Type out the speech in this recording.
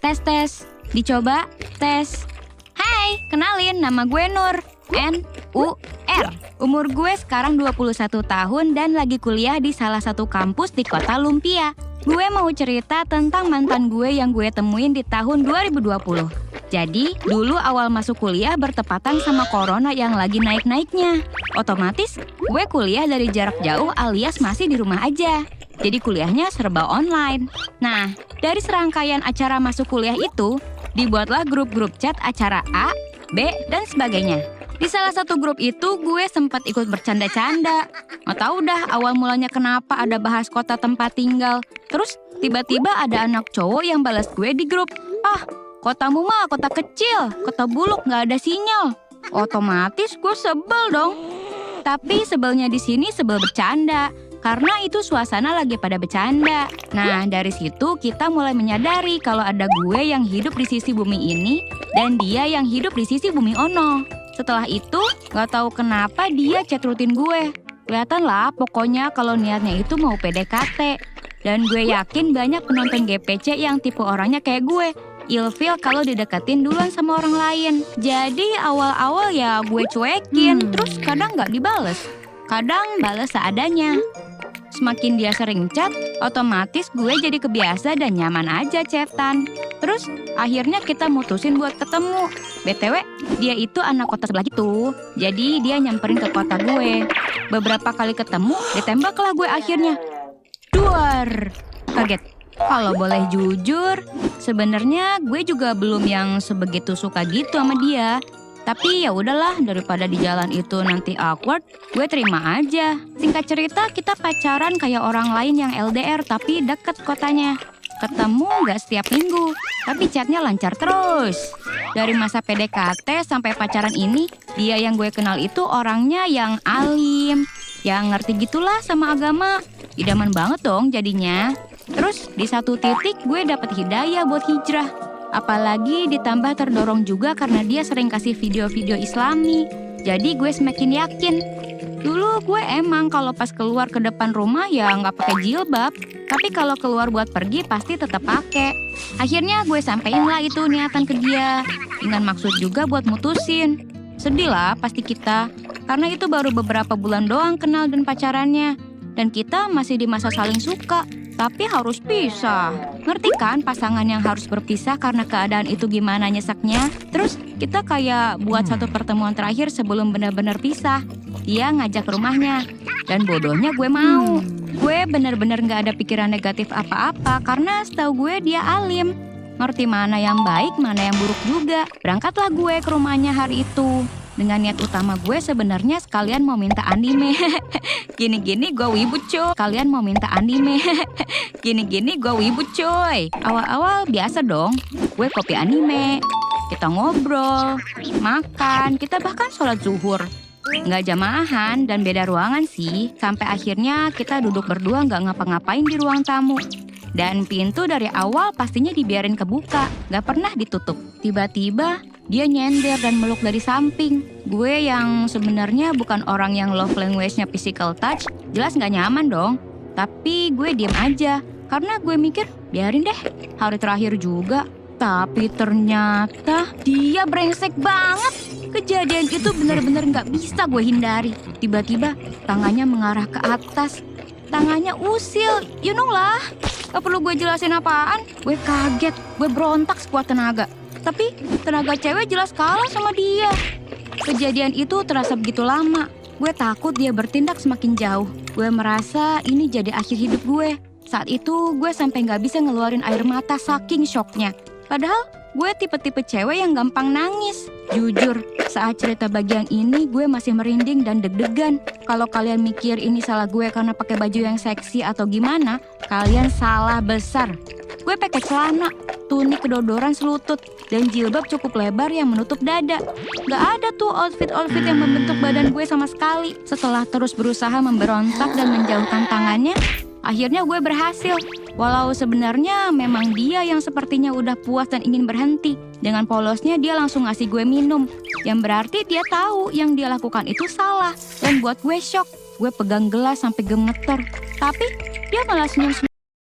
Tes. Dicoba, tes. Hai, kenalin nama gue Nur. N-U-R. Umur gue sekarang 21 tahun dan lagi kuliah di salah satu kampus di kota Lumpia. Gue mau cerita tentang mantan gue yang gue temuin di tahun 2020. Jadi, dulu awal masuk kuliah bertepatan sama corona yang lagi naik-naiknya. Otomatis, gue kuliah dari jarak jauh alias masih di rumah aja. Jadi kuliahnya serba online. Nah, dari serangkaian acara masuk kuliah itu, dibuatlah grup-grup chat acara A, B, dan sebagainya. Di salah satu grup itu gue sempat ikut bercanda-canda. Nggak tahu dah awal mulanya kenapa ada bahas kota tempat tinggal. Terus tiba-tiba ada anak cowok yang balas gue di grup. Ah, kotamu mah kota kecil, kota buluk nggak ada sinyal. Otomatis gue sebel dong. Tapi sebelnya di sini sebel bercanda. Karena itu suasana lagi pada bercanda. Nah, dari situ kita mulai menyadari kalau ada gue yang hidup di sisi bumi ini dan dia yang hidup di sisi bumi ono. Setelah itu, gak tahu kenapa dia chat rutin gue. Kelihatan lah pokoknya kalau niatnya itu mau PDKT. Dan gue yakin banyak penonton GPC yang tipe orangnya kayak gue. Ilfil kalau dideketin duluan sama orang lain. Jadi awal-awal ya gue cuekin, terus kadang gak dibales. Kadang bales seadanya. Semakin dia sering chat, otomatis gue jadi kebiasa dan nyaman aja chatan. Terus akhirnya kita mutusin buat ketemu. BTW, dia itu anak kota sebelah gitu. Jadi dia nyamperin ke kota gue. Beberapa kali ketemu, ditembaklah gue akhirnya. Duar! Kaget. Kalau boleh jujur, sebenarnya gue juga belum yang sebegitu suka gitu sama dia. Tapi ya udahlah, daripada di jalan itu nanti awkward, gue terima aja. Singkat cerita, kita pacaran kayak orang lain yang LDR tapi deket kotanya. Ketemu nggak setiap minggu, tapi chatnya lancar terus. Dari masa PDKT sampai pacaran ini, dia yang gue kenal itu orangnya yang alim, yang ngerti gitulah sama agama. Idaman banget dong jadinya. Terus di satu titik gue dapet hidayah buat hijrah. Apalagi ditambah terdorong juga karena dia sering kasih video-video Islami. Jadi gue semakin yakin. Dulu gue emang kalau pas keluar ke depan rumah ya nggak pakai jilbab. Tapi kalau keluar buat pergi pasti tetap pakai. Akhirnya gue sampein lah itu niatan ke dia. Dengan maksud juga buat mutusin. Sedih lah pasti kita. Karena itu baru beberapa bulan doang kenal dan pacarannya. Dan kita masih di masa saling suka. Tapi harus pisah. Ngerti kan pasangan yang harus berpisah karena keadaan itu gimana nyesaknya? Terus kita kayak buat satu pertemuan terakhir sebelum benar-benar pisah. Dia ngajak ke rumahnya. Dan bodohnya gue mau. Gue benar-benar gak ada pikiran negatif apa-apa karena setahu gue dia alim. Ngerti mana yang baik, mana yang buruk juga. Berangkatlah gue ke rumahnya hari itu. Dengan niat utama gue sebenarnya sekalian mau minta anime. Gini-gini gue wibu cuy. Kalian mau minta anime. Gini-gini gue wibu cuy. Awal-awal biasa dong. Gue kopi anime. Kita ngobrol, makan, kita bahkan sholat zuhur. Nggak jamaahan dan beda ruangan sih. Sampai akhirnya kita duduk berdua nggak ngapa-ngapain di ruang tamu. Dan pintu dari awal pastinya dibiarin kebuka. Nggak pernah ditutup. Tiba-tiba dia nyender dan meluk dari samping. Gue yang sebenarnya bukan orang yang love language-nya physical touch, jelas nggak nyaman dong. Tapi gue diem aja, karena gue mikir, biarin deh, hari terakhir juga. Tapi ternyata dia brengsek banget. Kejadian itu benar-benar nggak bisa gue hindari. Tiba-tiba tangannya mengarah ke atas. Tangannya usil, you know lah. Gak perlu gue jelasin apaan. Gue kaget, gue berontak sekuat tenaga. Tapi tenaga cewek jelas kalah sama dia. Kejadian itu terasa begitu lama. Gue takut dia bertindak semakin jauh. Gue merasa ini jadi akhir hidup gue. Saat itu gue sampai gak bisa ngeluarin air mata saking syoknya. Padahal gue tipe-tipe cewek yang gampang nangis. Jujur, saat cerita bagian ini gue masih merinding dan deg-degan. Kalau kalian mikir ini salah gue karena pakai baju yang seksi atau gimana, kalian salah besar. Gue pakai celana, tunik kedodoran selutut, dan jilbab cukup lebar yang menutup dada. Gak ada tuh outfit-outfit yang membentuk badan gue sama sekali. Setelah terus berusaha memberontak dan menjauhkan tangannya, akhirnya gue berhasil. Walau sebenarnya memang dia yang sepertinya udah puas dan ingin berhenti. Dengan polosnya dia langsung ngasih gue minum. Yang berarti dia tahu yang dia lakukan itu salah. Dan buat gue shock. Gue pegang gelas sampai gemeter. Tapi dia malah senyum-senyum.